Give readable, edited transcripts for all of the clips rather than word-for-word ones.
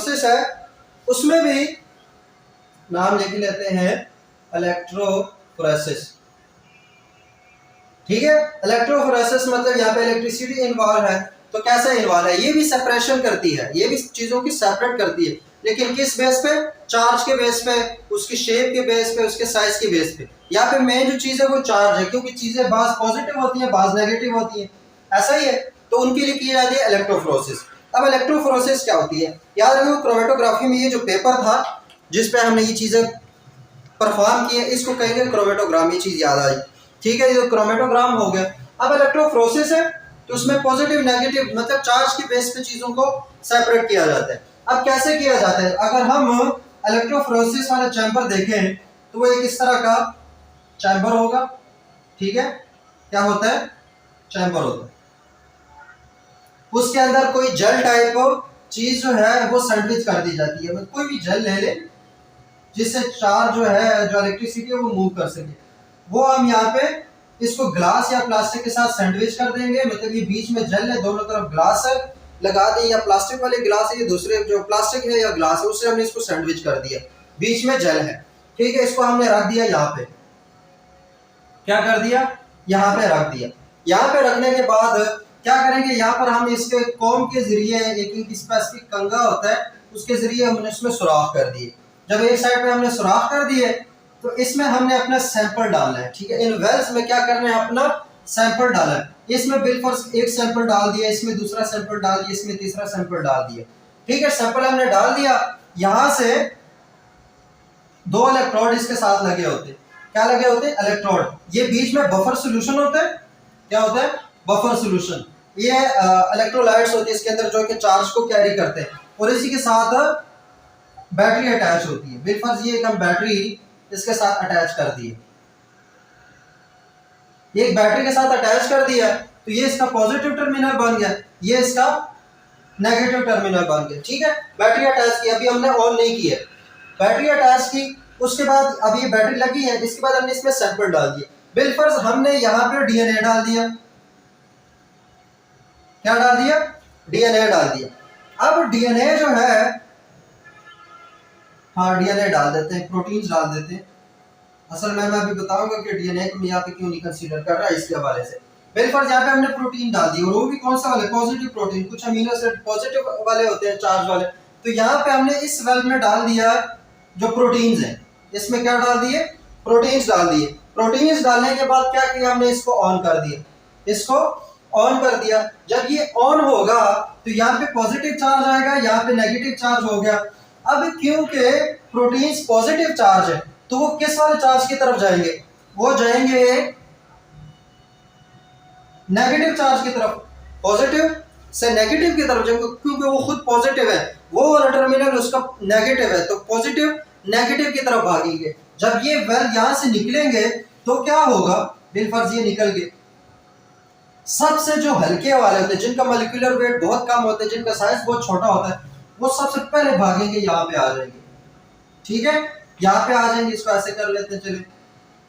Process है उसमें भी नाम लिख लेते हैं इलेक्ट्रोफोरेसिस। ठीक है, इलेक्ट्रोफोरेसिस मतलब यहाँ पे इलेक्ट्रिसिटी इन्वॉल्व है। तो कैसे इन्वॉल्व है, ये भी सेपरेशन करती है, ये भी चीजों की सेपरेट करती है, लेकिन किस बेस पे, चार्ज के बेस पे, उसकी शेप के बेस पे, उसके साइज के बेस पे। यहाँ पे मेन जो चीज है वो चार्ज है, क्योंकि चीजें बाज पॉजिटिव होती हैं बाज नेगेटिव होती हैं, ऐसा ही है। तो उनके लिए की जाती है इलेक्ट्रोफोरेसिस। अब इलेक्ट्रोफोरेसिस क्या होती है, याद रखो क्रोमेटोग्राफी में ये जो पेपर था जिसपे हमने ये चीजें परफॉर्म की है, इसको कहेंगे क्रोमेटोग्राम, ये चीज याद आई। ठीक है, ये तो क्रोमेटोग्राम हो गया। अब इलेक्ट्रोफोरेसिस है तो उसमें पॉजिटिव नेगेटिव मतलब चार्ज के बेस पे चीजों को सेपरेट किया जाता है। अब कैसे किया जाता है, अगर हम इलेक्ट्रोफोरेसिस वाला चैम्बर देखें तो वो एक इस तरह का चैम्बर होगा। ठीक है, क्या होता है, चैम्बर होता है, उसके अंदर कोई जेल टाइप चीज जो है वो सैंडविच कर दी जाती है। कोई भी जेल ले ले जिससे चार्ज जो है, जो इलेक्ट्रिसिटी है वो मूव कर सके, वो हम यहाँ पे इसको ग्लास या प्लास्टिक के साथ सैंडविच कर देंगे। मतलब ये बीच में जेल है, दोनों तरफ ग्लास है, लगा दें, या प्लास्टिक वाले ग्लास है, ये दूसरे जो प्लास्टिक है या ग्लास है उससे हमने इसको सैंडविच कर दिया, बीच में जेल है। ठीक है, इसको हमने रख दिया यहाँ पे, क्या कर दिया, यहाँ पे रख दिया। यहाँ पे रखने के बाद क्या करेंगे, यहाँ पर हम इसके कॉम के जरिए, एक स्पेसिफिक कंगा होता है उसके जरिए हमने इसमें सुराख कर दिए। जब एक साइड पे हमने सुराख कर दिए तो इसमें हमने अपना सैंपल डालना है। ठीक है, इन वेल्स में क्या करना है, अपना सैंपल डालना है। इसमें बिलफर्ज एक सैंपल डाल दिया, इसमें दूसरा सैंपल डाल दिया, इसमें तीसरा सैंपल डाल दिया। ठीक है, सैंपल हमने डाल दिया, यहां से दो इलेक्ट्रोड इसके साथ लगे होते हैं। क्या लगे होते हैं, इलेक्ट्रोड। ये बीच में बफर सोल्यूशन होता है, क्या होता है, बफर सोल्यूशन। ये इलेक्ट्रोलाइट्स होती है इसके अंदर जो कि चार्ज को कैरी करते हैं, और इसी के साथ बैटरी अटैच होती है। बिलफर्ज ये हम बैटरी इसके साथ अटैच कर दिए, एक बैटरी के साथ अटैच कर दिया तो ये इसका पॉजिटिव टर्मिनल बन गया, ये इसका नेगेटिव टर्मिनल बन गया। ठीक है, बैटरी अटैच की, अभी हमने ऑन नहीं किया, बैटरी अटैच की, उसके बाद अब ये बैटरी लगी है, इसके बाद हमने इसमें सैंपल डाल दिया। बिलफर्ज हमने यहाँ पे डीएनए डाल दिया, क्या डाल दिया, डीएनए डाल दिया। अब डीएनए जो है, हाँ डीएनए डाल देते हैं, प्रोटीन्स डाल देते हैं। असल में मैं अभी बताऊंगा कि डीएनए को यहाँ पे क्यों नहीं कंसीडर कर रहा है, इसके हवाले से। बिलफर्ज यहाँ पे हमने प्रोटीन डाल दी, और वो भी कौन सा वाले, पॉजिटिव प्रोटीन। कुछ अमीनो एसिड पॉजिटिव वाले होते हैं, चार्ज वाले। तो यहाँ पे हमने इस वेल में डाल दिया जो प्रोटीन्स हैं, इसमें क्या डाल दिए, प्रोटीन्स डाल दिए। प्रोटीन्स डालने के बाद क्या किया हमने, इसको ऑन कर दिया, इसको ऑन कर दिया। जब ये ऑन होगा तो यहाँ पे पॉजिटिव चार्ज आएगा, यहाँ पे नेगेटिव चार्ज हो गया। अब क्योंकि प्रोटीन्स पॉजिटिव चार्ज है तो वो किस वाले चार्ज की तरफ जाएंगे, वो जाएंगे नेगेटिव चार्ज की तरफ, पॉजिटिव से नेगेटिव की तरफ जाएंगे, क्योंकि वो खुद पॉजिटिव है, वो वाला टर्मिनल उसका नेगेटिव है, तो पॉजिटिव नेगेटिव की तरफ भागेंगे। जब ये वेल यहां से निकलेंगे तो क्या होगा, बिलफर्ज ये निकल गए। सबसे जो हल्के वाले होते हैं, जिनका मॉलिक्यूलर वेट बहुत कम होता है, जिनका साइज बहुत छोटा होता है, वो सबसे पहले भागेंगे, यहाँ पे आ जाएंगे। ठीक है, यहाँ पे आ जाएंगे, इसको ऐसे कर लेते हैं चलिए।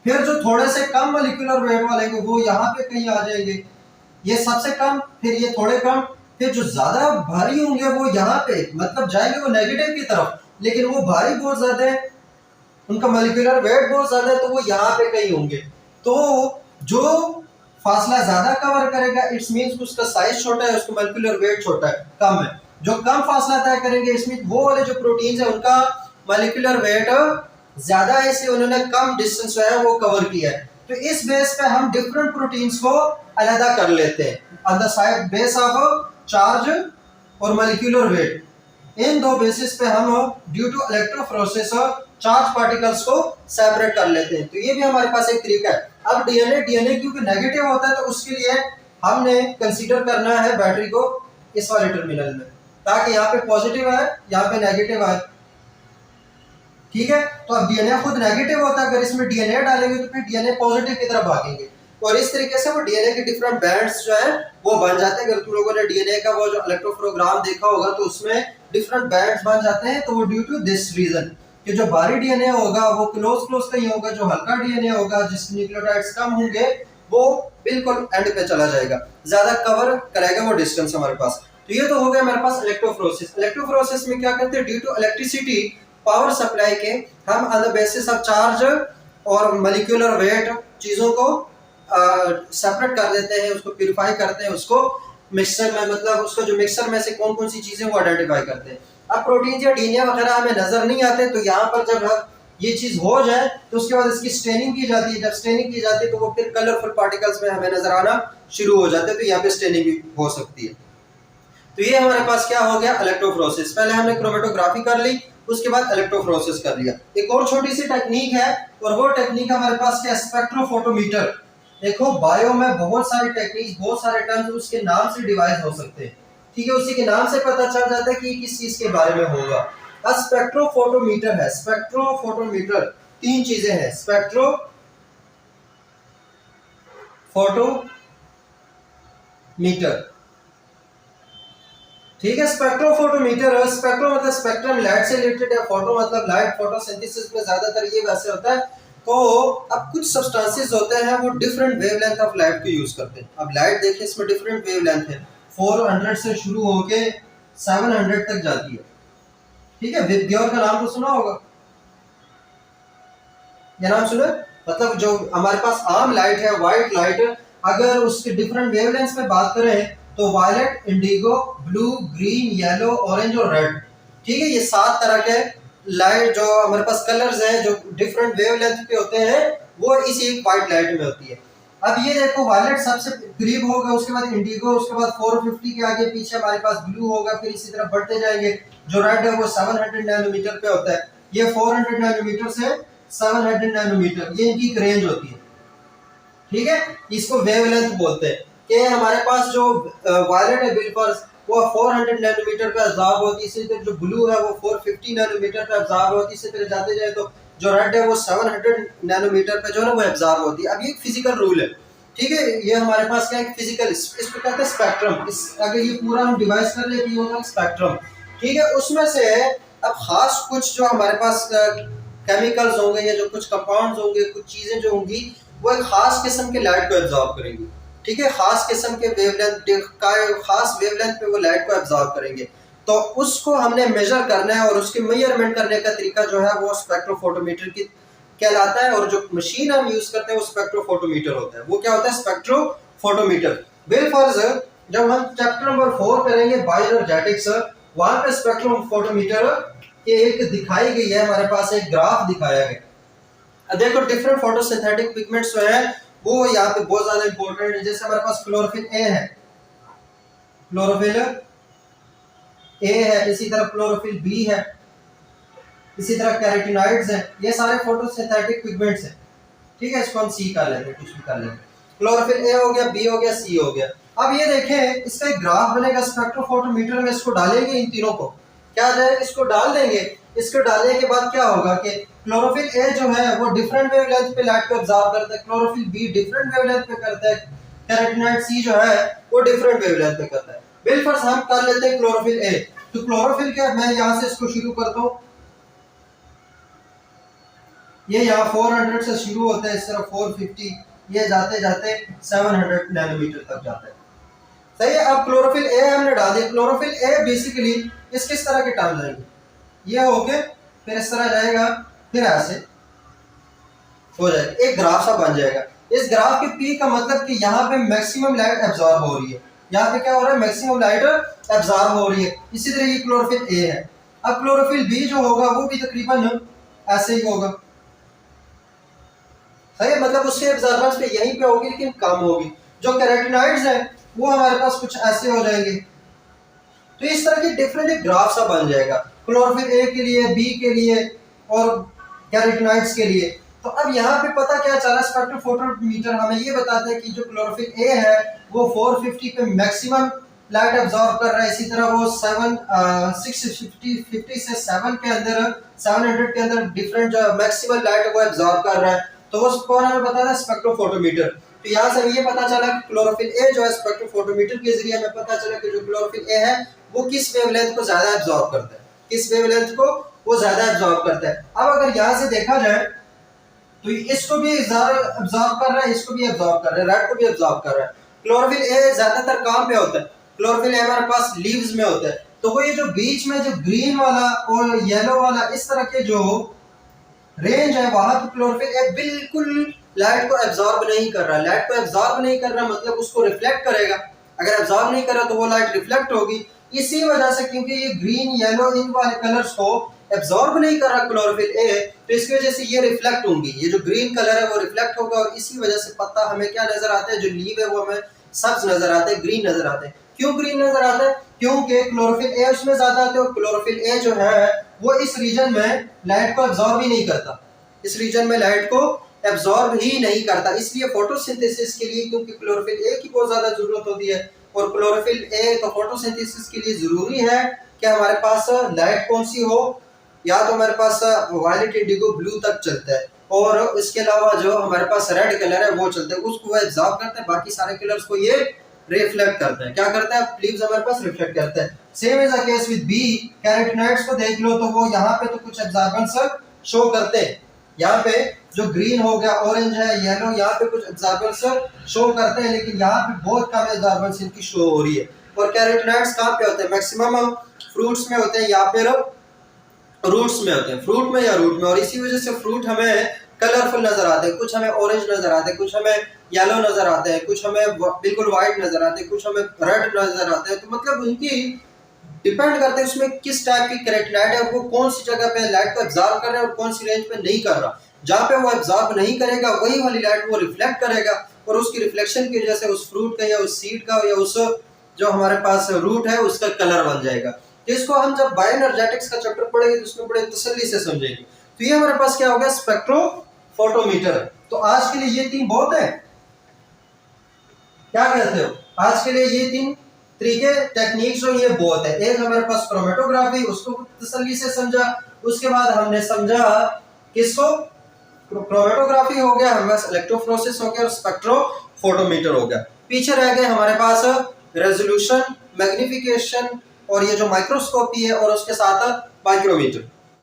फिर जो थोड़े से कम मॉलिक्यूलर वेट वाले हैं वो यहाँ पे कहीं आ जाएंगे, ये सबसे कम, फिर ये थोड़े कम, फिर जो ज्यादा भारी होंगे वो यहाँ पे मतलब जाएंगे वो नेगेटिव की तरफ, लेकिन वो भारी बहुत ज्यादा है, उनका मॉलिक्यूलर वेट बहुत ज्यादा है, तो वो यहाँ पे कहीं होंगे। तो जो फासला ज्यादा कवर करेगा, इट्स मीन्स उसका साइज छोटा है, उसका मॉलिक्यूलर वेट छोटा है, कम है। जो कम फासला तय करेंगे, इसमें वो वाले जो प्रोटीन्स है उनका मॉलिक्यूलर वेट ज्यादा है, इसलिए उन्होंने कम डिस्टेंस जो है वो कवर किया है। तो इस बेस पे हम डिफरेंट प्रोटीन्स को अलग कर लेते हैं on the side base of charge और मॉलिक्यूलर वेट। इन दो बेसिस पे हम due to electrophoresis charge particles को सेपरेट कर लेते हैं। तो ये भी हमारे पास एक तरीका है। अब डीएनए क्योंकि नेगेटिव होता है तो उसके लिए हमने कंसीडर करना है बैटरी को इस वाले टर्मिनल में, ताकि यहाँ पे पॉजिटिव आए, यहाँ पे नेगेटिव आए। ठीक है, तो अब डीएनए खुद नेगेटिव होता है, अगर इसमें डीएनए डालेंगे तो फिर डीएनए पॉजिटिव की तरफ भागेंगे, और इस तरीके से वो डीएनए के डिफरेंट बैंड्स जो है वो बन जाते हैं। अगर तुम लोगों ने डीएनए का वो जो इलेक्ट्रोफोरोग्राम देखा होगा तो उसमें डिफरेंट बैंड्स बन जाते हैं। तो वो ड्यू टू दिस रीजन कि जो भारी डीएनए होगा वो क्लोज कहीं होगा, जो हल्का डीएनए होगा जिसके न्यूक्लियोटाइड्स कम होंगे वो बिल्कुल एंड पे चला जाएगा, ज्यादा कवर करेगा वो डिस्टेंस हमारे पास। तो ये तो हो गया हमारे पास इलेक्ट्रोफोरेसिस। इलेक्ट्रोफोरेसिस में क्या करते हैं, due to electricity power supply के हम on the basis of charge और मॉलिक्यूलर वेट चीज़ों को सेपरेट कर देते हैं, उसको प्यूरिफाई करते हैं, उसको मिक्सर में, मतलब उसको जो मिक्सर में से कौन कौन सी चीज़ें वो आइडेंटिफाई करते हैं। अब प्रोटीन या डीएनए वगैरह हमें नज़र नहीं आते, तो यहाँ पर जब ये चीज़ हो जाए तो उसके बाद इसकी स्टेनिंग की जाती है। जब स्टेनिंग की जाती है तो वो फिर कलरफुल पार्टिकल्स में हमें नजर आना शुरू हो जाते हैं, तो यहाँ पे स्टेनिंग भी हो सकती है। तो ये हमारे पास क्या हो गया, इलेक्ट्रोफोरेसिस। पहले हमने क्रोमेटोग्राफी कर ली, उसके बाद इलेक्ट्रोफोरेसिस कर लिया। एक और छोटी सी टेक्निक है, और वो टेक्निक हमारे पास क्या, स्पेक्ट्रोफोटोमीटर। देखो बायो में बहुत सारी टेक्निक, बहुत सारे टर्म्स उसके नाम से डिवाइड हो सकते हैं, ठीक है, उसी के नाम से पता चल जाता है कि किस चीज के बारे में होगा। अब स्पेक्ट्रोफोटोमीटर है, स्पेक्ट्रोफोटोमीटर तीन चीजें हैं, स्पेक्ट्रो फोटोमीटर, ठीक है। स्पेक्ट्रोफोटोमीटर, स्पेक्ट्रो मतलब स्पेक्ट्रम, लाइट से रिलेटेड है, फोटो मतलब लाइट, फोटोसिंथेसिस में ज्यादातर ये वैसे होता है। तो अब कुछ सब्सटेंसेस होते हैं वो डिफरेंट वेवलेंथ ऑफ लाइट को यूज करते हैं। अब लाइट देखिए इसमें डिफरेंट वेवलेंथ है, 400 से शुरू होके 700 तक जाती है, ठीक है। विबग्योर का नाम तो सुना होगा, ये नाम सुना, मतलब जो हमारे पास आम लाइट है, व्हाइट लाइट, अगर उसके डिफरेंट वेवलेंथ्स में बात करें तो violet, indigo, blue, green, yellow, orange और रेड, ठीक है। ये 7 तरह के लाइट जो हमारे पास कलर्स हैं जो डिफरेंट वेवलेंथ पे होते हैं, वो इसी व्हाइट लाइट में होती है। अब ये देखो वायलेट सबसे करीब होगा, उसके बाद इंडिगो, उसके बाद 450 के आगे पीछे हमारे पास ब्लू होगा, फिर इसी तरह बढ़ते जाएंगे। जो रेड है वो 700 नैनोमीटर पे होता है, ये 400 नैनोमीटर से 700 नैनोमीटर, ये इनकी रेंज होती है, ठीक है। इसको वेवलेंथ बोलते हैं। कि हमारे पास जो वायलेट है बिल्कुल वो 400 नैनोमीटर पे अब्जॉर्ब होती है, इसी तरह जो ब्लू है वो 450 नैनोमीटर पे अब्जॉर्ब होती है, इसी तरह जाते जाए तो जो रेड है वो 700 नैनोमीटर पे जो है ना वो अब्जॉर्ब होती है। अब ये फिजिकल रूल है, ठीक है, ये हमारे पास क्या है, फिजिकल, इसको कहते हैं स्पेक्ट्रम। इस अगर ये पूरा हम डिवाइड कर ले तो ये होगा स्पेक्ट्रम, ठीक है। उसमें से अब खास कुछ जो हमारे पास केमिकल्स होंगे या जो कुछ कंपाउंड्स होंगे, कुछ चीजें जो होंगी वो एक खास किस्म के लाइट को एब्जॉर्ब करेंगी, ठीक है, खास किस्म के वेवलेंथ का, खास वेवलेंथ पे वो लाइट को एब्जॉर्ब करेंगे। तो उसको हमने मेजर करना है और उसके मेजरमेंट करने का तरीका जो है वो स्पेक्ट्रोफोटोमीटर की कहलाता है, और जो मशीन हम यूज करते हैं वो स्पेक्ट्रोफोटोमीटर होता है। वो क्या होता है, स्पेक्ट्रोफोटोमीटर। बिलफर्ज जब हम चैप्टर नंबर 4 करेंगे बायोएनर्जेटिक्स, वहां पे स्पेक्ट्रोफोटोमीटर के एक दिखाई गई है, हमारे पास एक ग्राफ दिखाया गया। देखो डिफरेंट फोटोसिंथेटिक पिगमेंट्स जो है वो यहाँ पे बहुत ज्यादा इंपॉर्टेंट है। जैसे हमारे पास क्लोरोफिल ए है, क्लोरोफिल ए है, इसी तरह क्लोरोफिल बी है, इसी तरह कैरोटीनॉइड्स हैं, ये सारे फोटोसिंथेटिक पिगमेंट्स हैं, ठीक है। इसको हम सी कर लेंगे, कुछ भी कर लेंगे। क्लोरोफिल ए हो गया, बी हो गया, सी हो गया। अब ये देखें इसका एक ग्राफ बनेगा स्पेक्ट्रोफोटोमीटर में, इसको डालेंगे, इन तीनों को क्या जाएगा, इसको डाल देंगे। इसको डालने के बाद क्या होगा कि क्लोरोफिल ए जो है वो डिफरेंट वेवलेंथ पे लाइट को एब्जॉर्ब करता है, क्लोरोफिल बी डिफरेंट वेवलेंथ पे करता है, कैरोटीनॉइड सी जो है वो डिफरेंट वेवलेंथ पे करता है। बिलफर्ज हम कर लेते हैं क्लोरोफिल ए। तो क्लोरोफिल क्या, मैं यहां से इसको शुरू करता हूं, ये यहाँ 400 से शुरू होता है, इस तरह 450, ये जाते जाते 700 नैनोमीटर तक जाता है, सही है। अब क्लोरोफिल ए हमने डाल दिया। क्लोरोफिल ए बेसिकली इस किस तरह के टर्म जाएंगे, ये होके फिर इस तरह जाएगा, फिर ऐसे हो जाएगा, एक ग्राफ सा बन जाएगा। इस ग्राफ के पी का मतलब कि यहाँ पे मैक्सिमम लाइट एब्जॉर्ब हो रही है, यहाँ पे क्या हो रहा है, मैक्सिमम लाइट एब्जॉर्ब हो रही है। इसी तरह ये क्लोरोफिल ए है। अब क्लोरोफिल बी जो होगा वो भी तकरीबन ऐसे ही होगा, सही है, मतलब उससे एब्जॉर्बेंस पे यहीं पे होगी लेकिन कम होगी। जो कैरोटीनॉइड्स हैं वो हमारे पास कुछ ऐसे हो जाएंगे। तो इस तरह की डिफरेंट एक ग्राफ सा बन जाएगा क्लोरोफिल ए के लिए, बी के लिए और कैरोटीनॉइड्स के लिए। तो अब यहाँ पे पता क्या चला, स्पेक्ट्रोफोटोमीटर हमें ये बताता है कि जो क्लोरोफिल ए है वो 450 पे मैक्सिमम लाइट एब्जॉर्ब कर रहा है, इसी तरह वो 650 से 7 के अंदर 700 के अंदर डिफरेंट जो मैक्सिमम लाइट वो एब्जॉर्ब कर रहा है। तो वो कौन हमें बताता है, स्पेक्ट्रोफोटोमीटर। तो यहाँ से ये पता चला कि क्लोरोफिल ए जो है स्पेक्ट्रोफोटोमीटर के जरिए हमें पता चला कि जो क्लोरोफिल ए है वो किस वेवलेंथ को ज्यादा एब्जॉर्ब करता है, किस वेवलेंथ को वो ज्यादा एब्जॉर्ब करता है। अब अगर यहाँ से देखा जाए तो इसको भी एब्जॉर्ब कर रहा है, इसको भी एब्जॉर्ब कर रहा है, रेड को भी एब्जॉर्ब कर रहा है। क्लोरोफिल ए ज्यादातर कहाँ पे होता है, क्लोरोफिल ए हमारे पास लीव्स में होता है। तो वो ये जो बीच में जो ग्रीन वाला और येलो वाला इस तरह के जो रेंज है वहां पे क्लोरोफिल ए बिल्कुल लाइट को एब्जॉर्ब नहीं कर रहा। लाइट को एब्जॉर्ब नहीं कर रहा मतलब उसको रिफ्लेक्ट करेगा। अगर एब्जॉर्ब नहीं कर रहा तो वो लाइट रिफ्लेक्ट होगी। इसी वजह से क्योंकि ये ग्रीन येलो इन वाले कलर्स को एब्जॉर्ब नहीं कर रहा क्लोरोफिल ए, तो इसकी वजह से ये रिफ्लेक्ट होंगी। ये जो ग्रीन कलर है वो रिफ्लेक्ट होगा और इसी वजह से पत्ता हमें क्या नजर आता है, जो लीव है वो हमें सब्ज नजर आता है, ग्रीन नजर आता है। क्यों ग्रीन नजर आता है? क्योंकि क्लोरोफिल ए उसमें ज्यादा आता है और क्लोरोफिल ए जो है वो इस रीजन में लाइट को एब्जॉर्ब ही नहीं करता। इस रीजन में लाइट को एब्जॉर्ब ही नहीं करता। इसलिए फोटोसिंथेसिस के लिए, क्योंकि क्लोरोफिल ए की बहुत ज्यादा जरूरत होती है और क्लोरोफिल ए तो फोटोसिंथेसिस के लिए जरूरी है कि हमारे पास लाइट कौन सी हो, या तो हमारे पास वायलेट इंडिगो ब्लू तक चलता है और इसके अलावा जो हमारे पास रेड कलर है वो चलता है, उसको वो एब्जॉर्ब करता है, बाकी सारे कलर्स को ये रिफ्लेक्ट करता है। क्या करता है? लीव्स हमारे पास रिफ्लेक्ट करता है। Same is a case with B. Carotenoids को देख लो तो वो यहाँ पे तो कुछ एब्जॉर्बेंस शो करते हैं। यहाँ पे जो ग्रीन हो गया, ऑरेंज है, येलो, यहाँ पे कुछ एब्जॉर्बेंस शो करते हैं, लेकिन यहाँ पे बहुत कम एब्जॉर्बेंस इनकी शो हो रही है। और कैरोटीनॉइड्स कहाँ पे होते हैं? मैक्सिमम फ्रूट्स में होते हैं या फिर रूट्स में होते हैं, फ्रूट में या रूट में। और इसी वजह से फ्रूट हमें कलरफुल नजर आते हैं, कुछ हमें ऑरेंज नजर आते हैं, कुछ हमें येलो नजर आते हैं, कुछ हमें बिल्कुल व्हाइट नजर आते हैं, कुछ हमें रेड नजर आते हैं। तो मतलब उनकी डिपेंड करते हैं उसमें किस टाइप की कैरोटीनॉइड है, वो कौन सी जगह पे लाइट को एब्जॉर्ब कर रहा है और कौन सी रेंज पे नहीं कर रहा। जहाँ पे वो एब्जॉर्ब नहीं करेगा वही वाली लाइट वो रिफ्लेक्ट करेगा और उसकी रिफ्लेक्शन की वजह से उस फ्रूट का या उस सीड का या उस जो हमारे पास रूट है उसका कलर बन जाएगा। तो इसको हम जब बायोएनर्जेटिक्स का चैप्टर पढ़ेंगे तो उसमें बड़े तसल्ली से समझेंगे। तो ये हमारे पास क्या हो गया? स्पेक्ट्रोफोटोमीटर। तो आज के लिए ये तीन बहुत है, क्या कहते हो? आज के लिए ये तीन तरीके टेक्निक्स जो ये बहुत है। एक हमारे पास क्रोमेटोग्राफी, उसको तसल्ली से समझा। उसके बाद हमने समझा किसको? क्रोमेटोग्राफी हो गया, हमारे पास इलेक्ट्रोफोरेसिस हो गया और स्पेक्ट्रोफोटोमीटर हो गया। पीछे रह गए हमारे पास रेजोल्यूशन, मैग्निफिकेशन और ये जो माइक्रोस्कोपी है और उसके साथ माइक्रोमीटर।